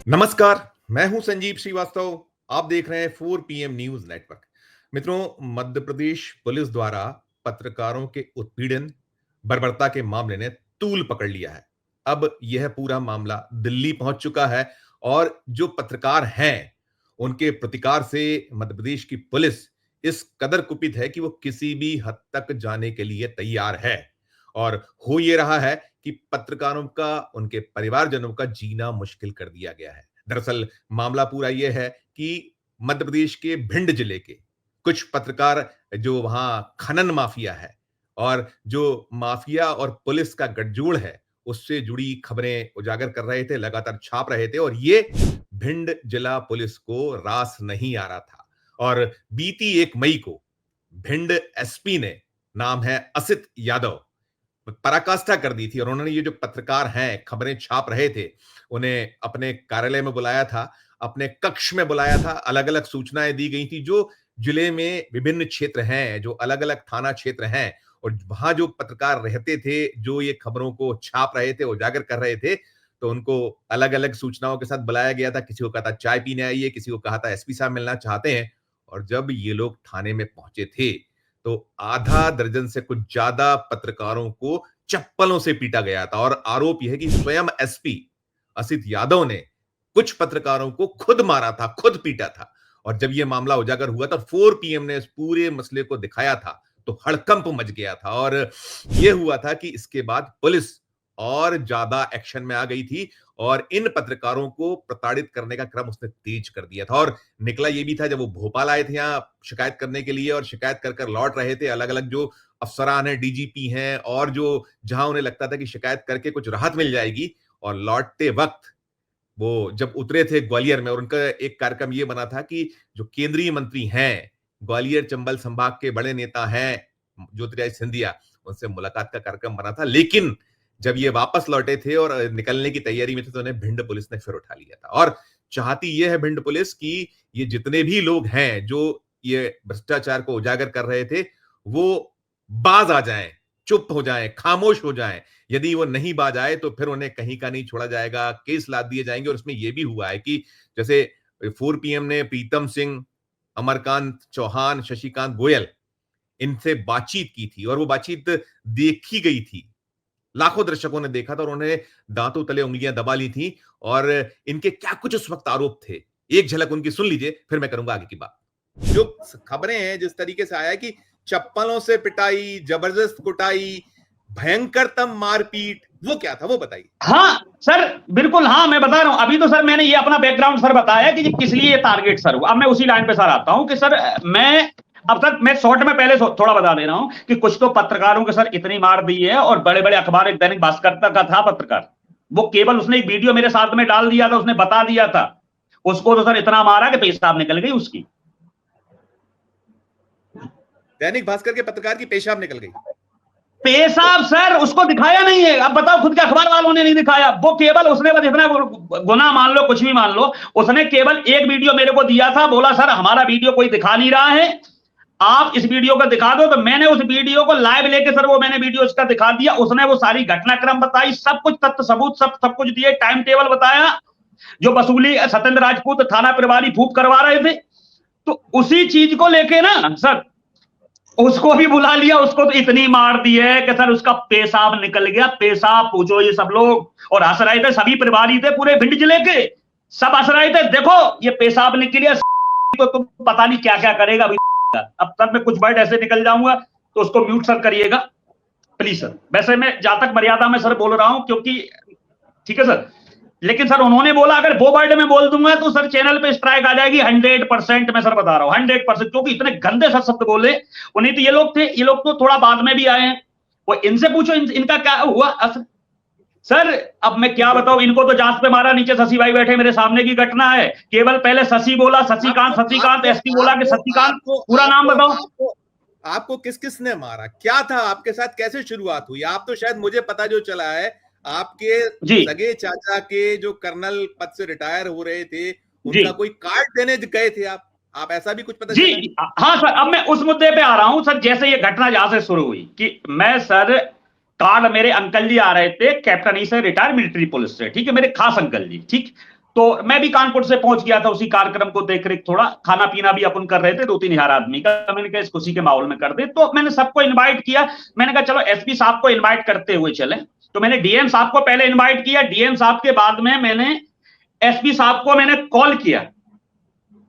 नमस्कार, मैं हूं संजीव श्रीवास्तव। आप देख रहे हैं 4 पीएम न्यूज नेटवर्क। मित्रों, मध्य प्रदेश पुलिस द्वारा पत्रकारों के उत्पीड़न, बर्बरता के मामले ने तूल पकड़ लिया है। अब यह पूरा मामला दिल्ली पहुंच चुका है और जो पत्रकार हैं, उनके प्रतिकार से मध्य प्रदेश की पुलिस इस कदर कुपित है कि वो किसी भी हद तक जाने के लिए तैयार है। और हो ये रहा है कि पत्रकारों का, उनके परिवारजनों का जीना मुश्किल कर दिया गया है। दरअसल मामला पूरा यह है कि मध्य प्रदेश के भिंड जिले के कुछ पत्रकार, जो वहां खनन माफिया है और जो माफिया और पुलिस का गठजोड़ है, उससे जुड़ी खबरें उजागर कर रहे थे, लगातार छाप रहे थे और ये भिंड जिला पुलिस को रास नहीं आ रहा था। और बीती 1 मई को भिंड एसपी ने, नाम है असित यादव, पराकाष्ठा कर दी थी और उन्होंने ये जो पत्रकार हैं, खबरें छाप रहे थे, उन्हें अपने कार्यालय में बुलाया था, अपने कक्ष में बुलाया था, अलग-अलग सूचनाएं दी गई थी। जो जिले में विभिन्न क्षेत्र हैं, जो अलग-अलग थाना क्षेत्र हैं और वहां जो पत्रकार रहते थे, जो ये खबरों को छाप रहे थे, उजागर कर रहे थे, तो उनको अलग-अलग सूचनाओं के साथ बुलाया गया था। किसी को कहा था चाय पीने आइए, किसी को कहा था एसपी साहब मिलना चाहते हैं। और जब ये लोग थाने में पहुंचे थे, तो आधा दर्जन से कुछ ज्यादा पत्रकारों को चप्पलों से पीटा गया था और आरोप यह है कि स्वयं एसपी असित यादव ने कुछ पत्रकारों को खुद मारा था, खुद पीटा था। और जब यह मामला उजागर हुआ था, 4 पीएम ने इस पूरे मसले को दिखाया था, तो हड़कंप मच गया था और यह हुआ था कि इसके बाद पुलिस और ज्यादा एक्शन में आ गई थी और इन पत्रकारों को प्रताड़ित करने का क्रम उसने तेज कर दिया था। और निकला यह भी था, जब वो भोपाल आए थे यहां शिकायत करने के लिए और शिकायत कर कर लौट रहे थे, अलग अलग जो अफसरान हैं, डीजीपी हैं और जो जहां उन्हें लगता था कि शिकायत करके कुछ राहत मिल जाएगी, और लौटते वक्त वो जब उतरे थे ग्वालियर में, और उनका एक कार्यक्रम ये बना था कि जो केंद्रीय मंत्री हैं, ग्वालियर चंबल संभाग के बड़े नेता हैं ज्योतिरादित्य सिंधिया, उनसे मुलाकात का कार्यक्रम बना था। लेकिन जब ये वापस लौटे थे और निकलने की तैयारी में थे, तो उन्हें भिंड पुलिस ने फिर उठा लिया था। और चाहती ये है भिंड पुलिस कि ये जितने भी लोग हैं जो ये भ्रष्टाचार को उजागर कर रहे थे, वो बाज आ जाएं, चुप हो जाएं, खामोश हो जाएं। यदि वो नहीं बाज आए तो फिर उन्हें कहीं का नहीं छोड़ा जाएगा, केस लाद दिए जाएंगे। और इसमें यह भी हुआ है कि जैसे 4 पीएम ने प्रीतम सिंह, अमरकांत चौहान, शशिकांत गोयल, इनसे बातचीत की थी और वो बातचीत देखी गई थी, लाखों दर्शकों ने देखा था और उन्होंने दांतों तले उंगलियां दबा ली थी। और इनके क्या कुछ उस वक्त आरोप थे, एक झलक उनकी सुन लीजिए, फिर मैं करूंगा आगे की बात। जो खबरें हैं, जिस तरीके से आया कि चप्पलों से पिटाई, जबरदस्त कुटाई, भयंकरतम मारपीट, वो क्या था, वो बताइए। हाँ सर, बिल्कुल। हाँ, मैं बता रहा हूं। अभी तो सर मैंने ये अपना बैकग्राउंड सर बताया कि किस लिए ये टारगेट सर हुआ। अब मैं उसी लाइन पे सर आता हूं कि सर मैं शॉर्ट में पहले थोड़ा बता दे रहा हूं कि कुछ तो पत्रकारों के सर इतनी मार दी है। और बड़े बड़े अखबार, एक दैनिक भास्कर का था पत्रकार, वो केवल उसने एक वीडियो मेरे साथ में डाल दिया था, उसने बता दिया था, उसको तो सर इतना मारा कि पेशाब निकल गई उसकी। दैनिक भास्कर के पत्रकार की पेशाब निकल गई? पेशाब सर उसको दिखाया नहीं है। अब बताओ, खुद के अखबार वालों ने नहीं दिखाया। वो केवल उसने बस इतना, गुनाह मान लो, कुछ भी मान लो, उसने केवल एक वीडियो मेरे को दिया था, बोला सर हमारा वीडियो कोई दिखा नहीं रहा है, आप इस वीडियो को दिखा दो। तो मैंने उस वीडियो को लाइव लेके सर वो मैंने वीडियो उसका दिखा दिया। उसने वो सारी घटनाक्रम बताई, सब कुछ तथ्य सबूत सब कुछ दिए, टाइम टेबल बताया, जो वसूली सत्येंद्र राजपूत थाना प्रभारी फूफ करवा रहे थे। तो उसी चीज को लेके ना सर उसको भी बुला लिया। उसको तो इतनी मार दी है कि सर उसका पेशाब निकल गया। पेशाब पूछो ये सब लोग, और हंस रहे थे, सभी प्रभारी थे पूरे भिंड जिले के, सब हंस रहे थे, देखो ये पेशाब निकल गया, तो तुम पता नहीं क्या क्या करेगा अभी। अब तक मैं कुछ वर्ड ऐसे निकल जाऊंगा तो उसको म्यूट सर करिएगा प्लीज सर। वैसे मैं जहां तक मर्यादा में सर बोल रहा हूं, क्योंकि ठीक है सर, लेकिन सर उन्होंने बोला अगर वो वर्ड में बोल दूंगा तो सर चैनल पे स्ट्राइक आ जाएगी 100%। मैं सर बता रहा हूं 100%, क्योंकि इतने गंदे सर शब्द बोले। उन्हीं तो ये लोग थे, ये लोग तो थोड़ा बाद में भी आए हैं। वो इनसे पूछो इनका क्या हुआ सर। अब मैं क्या बताऊं, इनको तो जांच पे मारा, नीचे शशि भाई बैठे मेरे सामने की घटना है। केवल पहले शशि बोला, शशिकांत एसपी बोला कि शशिकांत, पूरा नाम बताओ। आपको किस किस ने मारा, क्या था आपके साथ, कैसे शुरुआत हुई? आप तो शायद, मुझे पता जो चला है, आपके सगे चाचा के जो कर्नल पद से रिटायर हो रहे थे, उनका कोई कार्ड देने गए थे आप ऐसा भी कुछ पता जी चला? हाँ सर, अब मैं उस मुद्दे पे आ रहा हूं सर। जैसे ये घटना जहां से शुरू हुई कि मैं सर, कार्ड मेरे अंकल जी आ रहे थे कैप्टनी से, रिटायर मिलिट्री पुलिस से, ठीक है, मेरे खास अंकल जी, ठीक। तो मैं भी कानपुर से पहुंच गया था उसी कार्यक्रम को देख रेख, थोड़ा खाना पीना भी अपन कर रहे थे 2-3 हजार आदमी का। मैंने कहा इस खुशी के माहौल में कर दे, तो मैंने सबको इनवाइट किया। मैंने कहा चलो एसपी साहब को इनवाइट करते हुए चले। तो मैंने डीएम साहब को पहले इनवाइट किया, डीएम साहब के बाद में मैंने एसपी साहब को मैंने कॉल किया।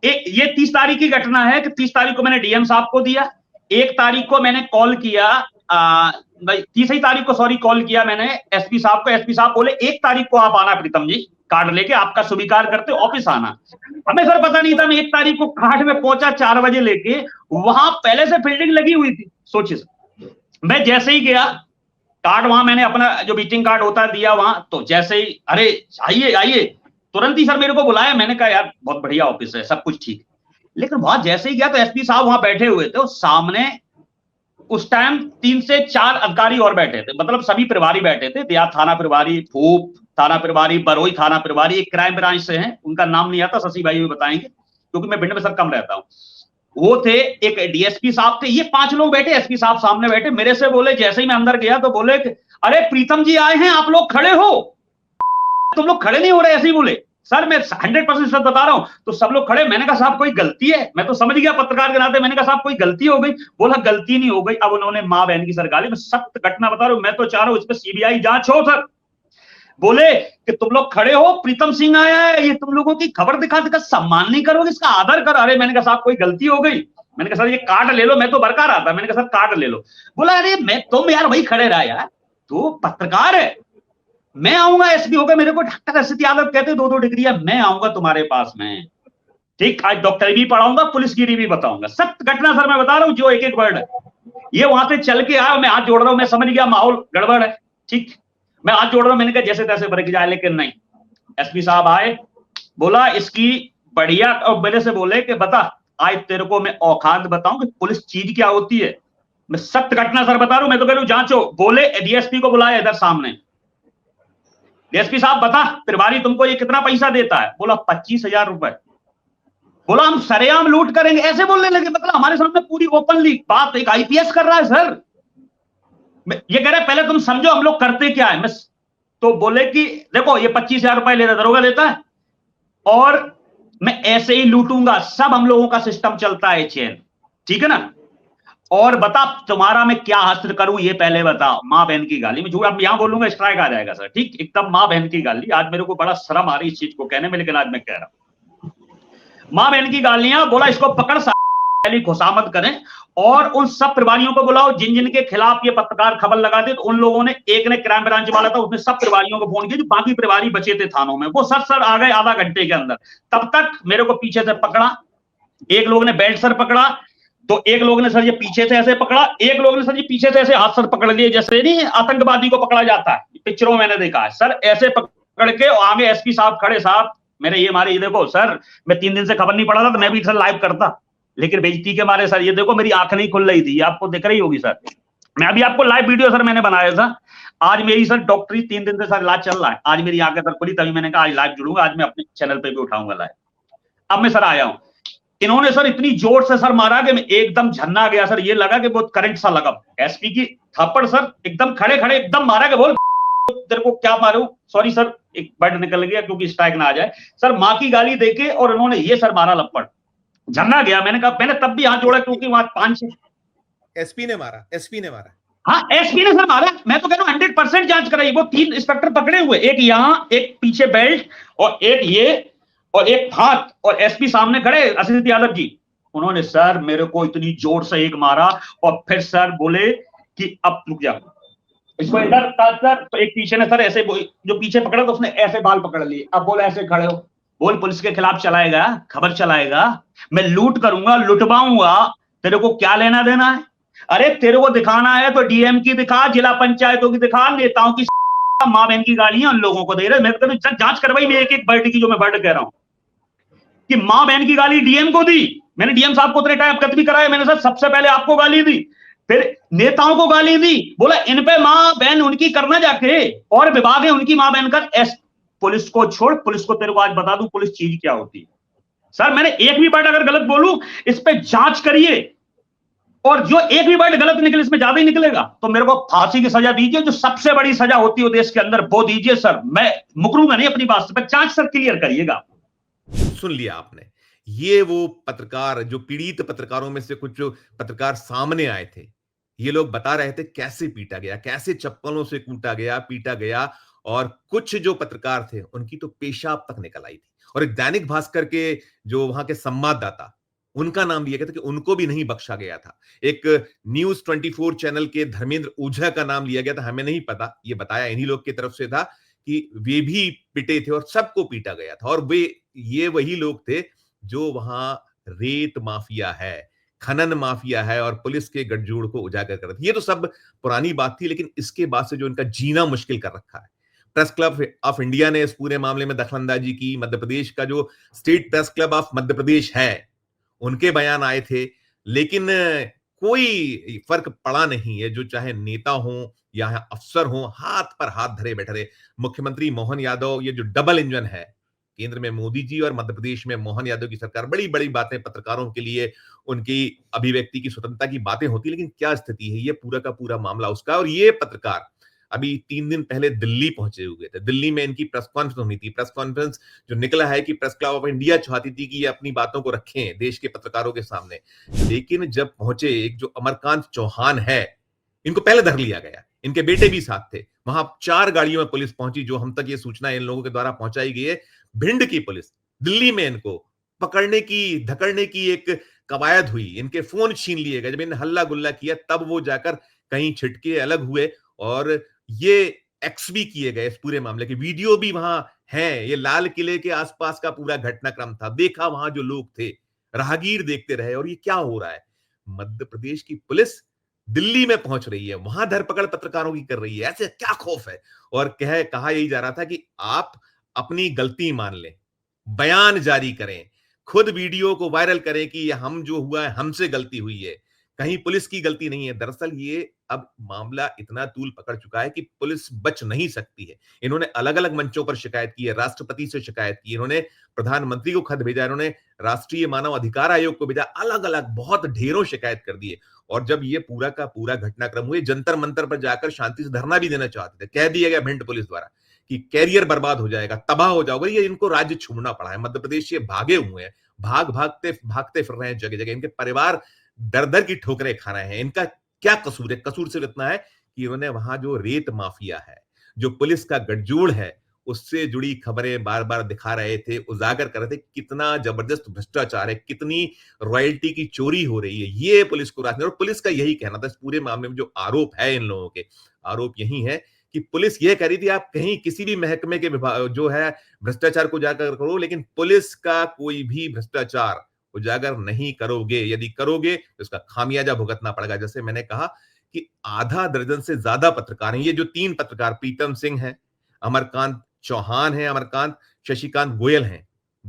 ये 30 तारीख की घटना है कि 30 तारीख को मैंने डीएम साहब को दिया, 1 तारीख को मैंने कॉल किया, 30 तारीख को सॉरी कॉल किया मैंने एसपी साहब को। एसपी साहब बोले 1 तारीख को आप आना प्रीतम जी, कार्ड लेके आपका स्वीकार करते ऑफिस आना। हमें सर पता नहीं था, मैं 1 तारीख को कार्ड में पहुंचा 4 बजे लेके, वहां पहले से फील्डिंग लगी हुई थी। सोचिए सर, मैं जैसे ही गया कार्ड वहां मैंने अपना जो मीटिंग कार्ड होता है दिया वहां, तो जैसे ही अरे आइए आइए, तुरंत ही सर मेरे को बुलाया। मैंने कहा यार बहुत बढ़िया ऑफिस है, सब कुछ ठीक। लेकिन वहां जैसे ही गया तो एसपी साहब वहां बैठे हुए थे, सामने उस टाइम 3 से 4 अधिकारी और बैठे थे, मतलब सभी प्रभारी बैठे थे, देहात थाना प्रभारी, फूप थाना प्रभारी, बरोई थाना प्रभारी, एक क्राइम ब्रांच से हैं, उनका नाम नहीं आता, शशि भाई भी बताएंगे क्योंकि मैं भिंड में सर कम रहता हूं। वो थे, एक डीएसपी साहब थे, ये 5 लोग बैठे, एसपी साहब सामने बैठे। मेरे से बोले, जैसे ही मैं अंदर गया तो बोले अरे प्रीतम जी आए हैं, आप लोग खड़े हो। तुम लोग खड़े नहीं हो रहे, ऐसे ही बोले। सर मैं 100% सच बता रहा हूं। तो सब लोग खड़े। मैंने कहा साहब कोई गलती है? मैं तो समझ गया पत्रकार के नाते, मैंने कहा साहब कोई गलती हो गई? बोला गलती नहीं हो गई। अब उन्होंने मां बहन की सरगाली, मैं सत्य घटना बता रहा हूं, मैं तो चाह रहा हूं इस पर सीबीआई जांच हो सर। बोले कि तुम लोग खड़े हो, प्रीतम सिंह आया है, ये तुम लोगों की खबर दिखा दिखा सम्मान नहीं करोगे, इसका आदर करो। अरे मैंने कहा साहब कोई गलती हो गई? मैंने कहा सर ये कार्ड ले लो, मैं तो बरका रहा था। मैंने कहा सर कार्ड ले लो। बोला अरे मैं तुम यार वही खड़े रहा यार, तू पत्रकार है, मैं आऊंगा एसपी होकर, मेरे को डॉक्टर असित यादव कहते 2-2 डिग्रियां, मैं आऊंगा तुम्हारे पास में, ठीक, आज डॉक्टरी भी पढ़ाऊंगा, पुलिसगिरी भी बताऊंगा। सत्य घटना सर मैं बता रहा हूं, जो एक एक वर्ड है। ये वहां से चल के आया, मैं हाथ जोड़ रहा हूं, मैं समझ गया माहौल गड़बड़ है, ठीक, मैं हाथ जोड़ रहा हूं। मैंने कहा जैसे तैसे बरक जाए, लेकिन नहीं। एसपी साहब आए, बोला इसकी बढ़िया, और मेरे से बोले कि बता आज तेरे को मैं औकात बताऊं कि पुलिस चीज क्या होती है। मैं सत्य घटना सर बता रहा हूं, मैं तो कह रहा हूं जांचो। बोले डीएसपी को बुलाया इधर सामने, डीएसपी साहब बता प्रभारी तुमको ये कितना पैसा देता है? बोला 25,000 रुपए। बोला हम सरेआम लूट करेंगे, ऐसे बोलने लगे। मतलब हमारे सामने पूरी ओपनली बात, एक आईपीएस कर रहा है सर। ये कह रहा है पहले तुम समझो हम लोग करते क्या है। मैं तो बोले कि देखो ये 25,000 रुपए लेता, दरोगा देता है, और मैं ऐसे ही लूटूंगा, सब हम लोगों का सिस्टम चलता है चेन, ठीक है ना। और बता तुम्हारा मैं क्या हासिल करूं ये पहले बताओ। मां बहन की गाली में झूठ, अब यहां बोलूंगा स्ट्राइक आ जाएगा सर, ठीक, एकदम मां बहन की गाली। आज मेरे को बड़ा शर्म आ रही इस चीज को कहने में, लेकिन आज मैं कह रहा हूं मां बहन की गालियां। बोला इसको पकड़ खुशामद करें, और उन सब प्रभारियों को बुलाओ जिन जिन के खिलाफ ये पत्रकार खबर लगाते। तो उन लोगों ने, एक ने क्राइम ब्रांच वाला था, उसने सब प्रभारियों को फोन किया, जो बाकी प्रभारी बचे थे थानों में, वो सर आ गए आधा घंटे के अंदर। तब तक मेरे को पीछे से पकड़ा, एक लोग ने बेल्ट सर पकड़ा, तो एक लोग ने सर ये पीछे से ऐसे पकड़ा, एक लोग ने सर ये पीछे से ऐसे हाथ सर पकड़ लिए, जैसे नहीं आतंकवादी को पकड़ा जाता है, पिक्चरों में मैंने देखा है सर, ऐसे पकड़ के। और आगे एसपी साहब खड़े, साहब मेरे ये मारे, ये देखो सर मैं 3 दिन से खबर नहीं पड़ा था, तो मैं भी सर लाइव करता, लेकिन बेइज्जती के मारे सर ये देखो मेरी आंख नहीं खुल रही थी, आपको दिख रही होगी सर। मैं अभी आपको लाइव वीडियो सर मैंने बनाया था। आज मेरी सर डॉक्टरी 3 दिन से सर इलाज चल रहा है, आज मेरी आंखें सर खुली, तभी मैंने कहा आज लाइव जुड़ूंगा, आज मैं अपने चैनल पे भी उठाऊंगा लाइव। अब मैं सर आया हूं, इन्होंने सर इतनी जोर से सर मारा कि मैं एकदम झन्ना गया सर, ये लगा कि बहुत करंट सा लगा। एसपी की थप्पड़ सर एकदम खड़े खड़े एकदम मारा कि बोल तेरे को क्या मारू, सॉरी सर एक वर्ड निकल गया क्योंकि स्ट्राइक ना आ जाए सर, मां की गाली देके, और उन्होंने ये सर मारा लपड़, झन्ना गया। मैंने कहा, मैंने तब भी हाथ जोड़ा क्योंकि वहां 5-6 एसपी ने मारा, एसपी ने मारा, हाँ एसपी ने सर मारा। मैं तो कह रहा हूं 100% जांच कराई। वो 3 इंस्पेक्टर पकड़े हुए, एक यहां, एक पीछे बेल्ट, और एक ये, और एक हाथ, और एसपी सामने खड़े असित यादव जी। उन्होंने सर मेरे को इतनी जोर से एक मारा, और फिर सर बोले कि अब रुक जा, इसको इधर सर। तो एक पीछे ने सर ऐसे, जो पीछे पकड़ा तो उसने ऐसे बाल पकड़ लिए, अब बोले ऐसे खड़े हो, बोल पुलिस के खिलाफ चलाएगा, खबर चलाएगा, मैं लूट करूंगा, लुटवाऊंगा, तेरे को क्या लेना देना है? अरे तेरे को दिखाना है तो डीएम की दिखा, जिला पंचायतों की दिखा, नेताओं की मां बहन की गालियां उन लोगों को दे रहे। मैं तो जांच करवाई, मैं एक एक वर्ड की, जो मैं वर्ड कह रहा हूं कि मां बहन की गाली डीएम को दी। मैंने डीएम साहब को उतने टाइम अवगत भी कराया, मैंने सर सबसे पहले आपको गाली दी, फिर नेताओं को गाली दी, बोला इन पे मां बहन उनकी करना जाके, और विभाग है उनकी मां बहन कर। पुलिस को छोड़, पुलिस को तेरे को आज बता दूं पुलिस चीज क्या होती है। सर मैंने एक भी वर्ड अगर गलत बोलूं, इस पे जांच करिए, और जो एक भी वर्ड गलत निकले इसमें ज्यादा ही निकलेगा तो मेरे को फांसी की सजा दीजिए, जो सबसे बड़ी सजा होती है देश के अंदर वो दीजिए सर। मैं मुकरूंगा नहीं अपनी बात से, पर जांच सर क्लियर करिएगा। सुन लिया आपने। ये वो पत्रकार, जो पीड़ित पत्रकारों में से कुछ जो पत्रकार सामने आए थे, ये लोग बता रहे थे कैसे पीटा गया, कैसे चप्पलों से कूटा गया, पीटा गया। और कुछ जो पत्रकार थे उनकी तो पेशाब तक निकल आई थी। और एक दैनिक भास्कर के जो वहां के संवाददाता, उनका नाम लिया गया था कि उनको भी नहीं बख्शा गया था। एक न्यूज 24 चैनल के धर्मेंद्र ओझा का नाम लिया गया था, हमें नहीं पता, ये बताया इन्हीं लोग की तरफ से था कि वे भी पिटे थे और सबको पीटा गया था। और ये वही लोग थे जो वहां रेत माफिया है, खनन माफिया है और पुलिस के गठजोड़ को उजागर कर रहे थे। ये तो सब पुरानी बात थी, लेकिन इसके बाद से जो इनका जीना मुश्किल कर रखा है। प्रेस क्लब ऑफ इंडिया ने इस पूरे मामले में दखलंदाजी की। मध्य प्रदेश का जो state press club of Madhya Pradesh है, उनके बयान आए थे, लेकिन कोई फर्क पड़ा नहीं है। जो चाहे नेता हो या अफसर हो, हाथ पर हाथ धरे बैठे रहे। मुख्यमंत्री मोहन यादव, ये जो डबल इंजन है, केंद्र में मोदी जी और मध्य प्रदेश में मोहन यादव की सरकार, बड़ी बड़ी बातें पत्रकारों के लिए, उनकी अभिव्यक्ति की स्वतंत्रता की बातें होती, लेकिन क्या स्थिति है, ये पूरा का पूरा मामला उसका। और ये पत्रकार अभी 3 दिन पहले दिल्ली पहुंचे हुए थे। दिल्ली में इनकी प्रेस कॉन्फ्रेंस होनी थी। प्रेस कॉन्फ्रेंस जो निकला है कि प्रेस क्लब ऑफ इंडिया चाहती थी कि ये अपनी बातों को रखें देश के पत्रकारों के सामने, लेकिन जब पहुंचे, एक जो अमरकांत चौहान है, इनको पहले धर लिया गया। इनके बेटे भी साथ थे। वहां 4 गाड़ियों में पुलिस पहुंची, जो हम तक ये सूचना इन लोगों के द्वारा पहुंचाई गई है। भिंड की पुलिस दिल्ली में इनको पकड़ने की, धकड़ने की एक कवायद हुई। इनके फोन छीन लिए गए। जब इन्हें हल्ला गुल्ला किया, तब वो जाकर कहीं छिटके अलग हुए। और ये एक्स भी किए गए। इस पूरे मामले के वीडियो भी वहां हैं। ये लाल किले के आसपास का पूरा घटनाक्रम था। देखा वहां जो लोग थे, राहगीर देखते रहे। और ये क्या हो रहा है, मध्य प्रदेश की पुलिस दिल्ली में पहुंच रही है, वहां धरपकड़ पत्रकारों की कर रही है। ऐसे क्या खौफ है। और कहा यही जा रहा था कि आप अपनी गलती मान लें, बयान जारी करें, खुद वीडियो को वायरल करें कि ये हम जो हुआ है, हमसे गलती हुई है, कहीं पुलिस की गलती नहीं है। दरअसल ये अब मामला इतना तूल पकड़ चुका है कि पुलिस बच नहीं सकती है। इन्होंने अलग अलग मंचों पर शिकायत की है, राष्ट्रपति से शिकायत की, इन्होंने प्रधानमंत्री को खत भेजा, इन्होंने राष्ट्रीय मानव अधिकार आयोग को भेजा, अलग अलग बहुत ढेरों शिकायत कर दी है। और जब ये पूरा का पूरा घटनाक्रम हुए, जंतर मंतर पर जाकर शांति से धरना भी देना चाहते थे। कह दिया गया भिंड पुलिस द्वारा कि कैरियर बर्बाद हो जाएगा, तबाह हो जाओगे। ये इनको राज्य छोड़ना पड़ा है। मध्य प्रदेश ये भागे हुए हैं, भागते भागते फिर रहे हैं जगह जगह। इनके परिवार दर दर की ठोकरें खा रहे हैं। इनका क्या कसूर है? कसूर सिर्फ इतना है कि इन्होंने वहां जो रेत माफिया है, जो पुलिस का गठजोड़ है, उससे जुड़ी खबरें बार बार दिखा रहे थे, उजागर कर रहे थे। कितना जबरदस्त भ्रष्टाचार है, कितनी रॉयल्टी की चोरी हो रही है, ये पुलिस को रात। और पुलिस का यही कहना था इस पूरे मामले में। जो आरोप है इन लोगों के, आरोप यही है कि पुलिस ये कह रही थी आप कहीं किसी भी महकमे के विभाग जो है भ्रष्टाचार को उजागर करो, लेकिन पुलिस का कोई भी भ्रष्टाचार उजागर नहीं करोगे। यदि करोगे तो इसका खामियाजा भुगतना पड़ेगा। जैसे मैंने कहा कि आधा दर्जन से ज्यादा पत्रकार हैं। ये जो 3 पत्रकार, प्रीतम सिंह हैं, अमरकांत चौहान है, अमरकांत शशिकांत गोयल हैं,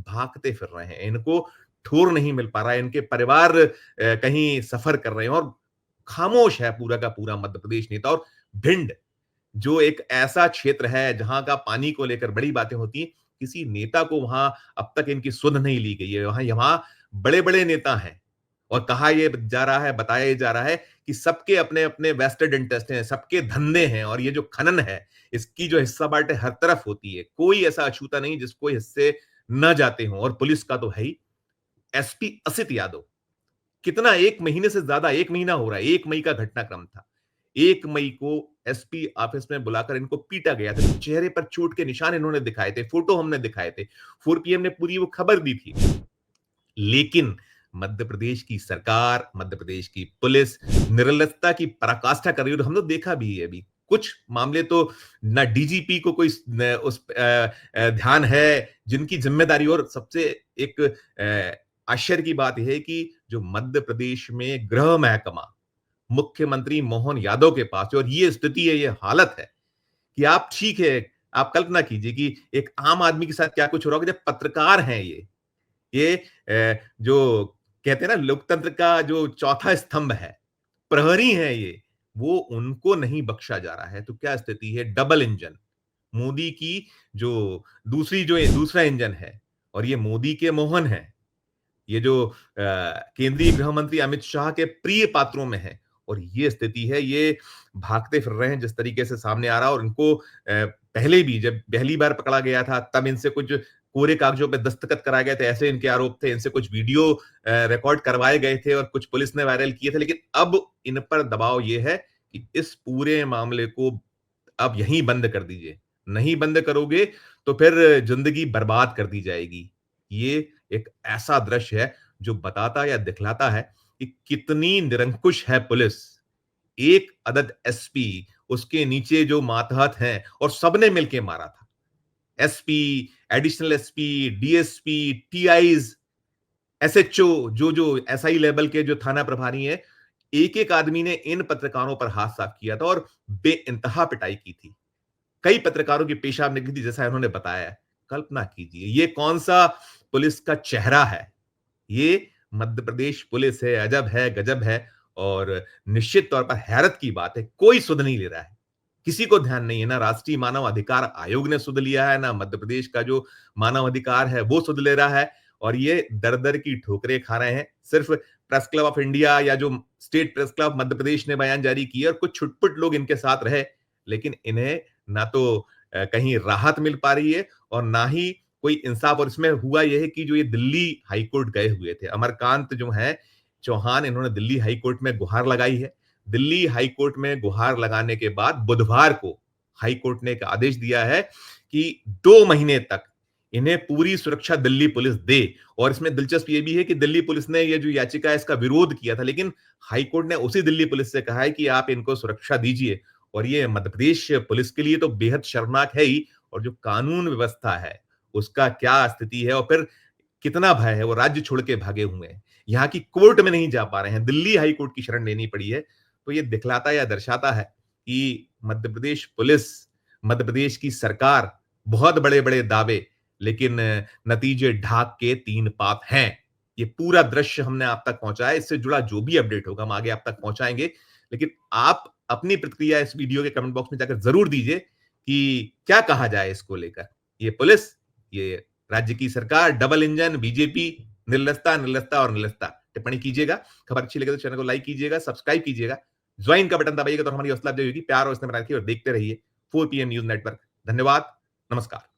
भागते फिर रहे हैं। इनको ठोर नहीं मिल पा रहा है। इनके परिवार कहीं सफर कर रहे हैं और खामोश है पूरा का पूरा मध्य प्रदेश नेता। और भिंड जो एक ऐसा क्षेत्र है जहां का पानी को लेकर बड़ी बातें होती हैं, किसी नेता को वहां अब तक इनकी सुध नहीं ली गई है। वहां बड़े बड़े नेता हैं और कहा यह जा रहा है, बताया जा रहा है कि सबके अपने अपने वेस्टेड इंटरेस्ट हैं, सबके धंधे हैं। और ये जो खनन है, इसकी जो हिस्सा बांटे हर तरफ होती है। कोई ऐसा अछूता नहीं जिसको हिस्से न जाते हों। और पुलिस का तो है ही। एसपी असित यादव, कितना, 1 महीने से ज्यादा, 1 महीना हो रहा है, 1 मई का घटनाक्रम था। 1 मई को एसपी ऑफिस में बुलाकर इनको पीटा गया था। चेहरे पर चोट के निशान इन्होंने दिखाए थे, फोटो हमने दिखाए थे, 4PM ने पूरी वो खबर दी थी। लेकिन मध्य प्रदेश की सरकार, मध्य प्रदेश की पुलिस निर्लजता की पराकाष्ठा कर रही है। और हम लोग देखा भी है, अभी कुछ मामले तो ना डीजीपी को कोई ध्यान है जिनकी जिम्मेदारी। और सबसे एक आश्चर्य की बात यह है कि जो मध्य प्रदेश में गृह महकमा मुख्यमंत्री मोहन यादव के पास है, और ये स्थिति है, ये हालत है कि आप, ठीक है, आप कल्पना कीजिए कि एक आम आदमी के साथ क्या कुछ हो रहा होगा जब पत्रकार हैं ये जो कहते हैं ना लोकतंत्र का जो चौथा स्तंभ है, प्रहरी हैं ये, वो उनको नहीं बख्शा जा रहा है। तो क्या स्थिति है? डबल इंजन, मोदी की जो दूसरा इंजन है, और ये मोदी के मोहन है। ये जो केंद्रीय गृह मंत्री अमित शाह के प्रिय पात्रों में है और ये स्थिति है, ये भागते फिर रहे हैं जिस तरीके से सामने आ रहा है। और इनको पहले भी जब पहली बार पकड़ा गया था तब इनसे कुछ कोरे कागजों पे दस्तखत कराए गए थे, ऐसे इनके आरोप थे। इनसे कुछ वीडियो रिकॉर्ड करवाए गए थे और कुछ पुलिस ने वायरल किए थे, लेकिन अब इन पर दबाव ये है कि इस पूरे मामले को अब यहीं बंद कर दीजिए। नहीं बंद करोगे तो फिर जिंदगी बर्बाद कर दी जाएगी। ये एक ऐसा दृश्य है जो बताता या दिखलाता है कि कितनी निरंकुश है पुलिस। एक अदद एसपी, उसके नीचे जो मातहत हैं और सबने मिलके मारा था। SP, additional SP, DSP, TIs, SHO, जो एसआई लेवल के जो थाना प्रभारी हैं, एक-एक आदमी ने इन पत्रकारों पर हाथ साफ किया था और बेइंतहा पिटाई की थी। कई पत्रकारों की पेशाब निकली थी, जैसा इन्होंने बताया है। कल्पना कीजिए, ये कौन-सा पुलिस का चेहरा है? ये मध्य प्रदेश पुलिस है, अजब है, गजब है और निश्चित तौर पर हैरत की बात है, कोई सुध नहीं ले रहा है। किसी को ध्यान नहीं है, ना राष्ट्रीय मानव अधिकार आयोग ने सुध लिया है, ना मध्य प्रदेश का जो मानव अधिकार है, वो सुध ले रहा है और ये दर-दर की ठोकरें खा रहे हैं। सिर्फ प्रेस क्लब ऑफ इंडिया या जो state press club Madhya Pradesh ने बयान जारी किया और कुछ छुटपुट लोग इनके साथ रहे, लेकिन इन्हें ना तो कहीं राहत मिल पा रही है और ना ही कोई इंसाफ। और इसमें हुआ यह है कि जो ये दिल्ली हाईकोर्ट गए हुए थे, अमरकांत जो है चौहान, इन्होंने दिल्ली हाईकोर्ट में गुहार लगाई है। दिल्ली हाईकोर्ट में गुहार लगाने के बाद बुधवार को हाईकोर्ट ने एक आदेश दिया है कि 2 महीने तक इन्हें पूरी सुरक्षा दिल्ली पुलिस दे। और इसमें दिलचस्प ये भी है कि दिल्ली पुलिस ने ये जो याचिका है इसका विरोध किया था, लेकिन हाईकोर्ट ने उसी दिल्ली पुलिस से कहा है कि आप इनको सुरक्षा दीजिए। और ये मध्य प्रदेश पुलिस के लिए तो बेहद शर्मनाक है ही, और जो कानून व्यवस्था है उसका क्या स्थिति है और फिर कितना भय है। वो राज्य छोड़ के भागे हुए हैं, यहाँ की कोर्ट में नहीं जा पा रहे हैं, दिल्ली हाई कोर्ट की शरण लेनी पड़ी है। तो ये दिखलाता या दर्शाता है कि मध्य प्रदेश पुलिस, मध्य प्रदेश की सरकार, बहुत बड़े-बड़े दावे, लेकिन नतीजे ढाक के 3 पाप हैं। ये पूरा दृश्य हमने आप तक पहुंचाया। इससे जुड़ा जो भी अपडेट होगा हम आगे आप तक पहुंचाएंगे, लेकिन आप अपनी प्रतिक्रिया इस वीडियो के कमेंट बॉक्स में जाकर जरूर दीजिए कि क्या कहा जाए इसको लेकर। ये पुलिस, ये राज्य की सरकार, डबल इंजन, बीजेपी, निर्लजता, निर्लजता और निर्लजता। टिप्पणी कीजिएगा। खबर अच्छी लगे तो चैनल को लाइक कीजिएगा, सब्सक्राइब कीजिएगा, ज्वाइन का बटन दबाइएगा तो हमारी हौसला अफजाई होगी। प्यार और स्नेह बनाए रखिए और देखते रहिए 4 PM न्यूज नेटवर्क। धन्यवाद, नमस्कार।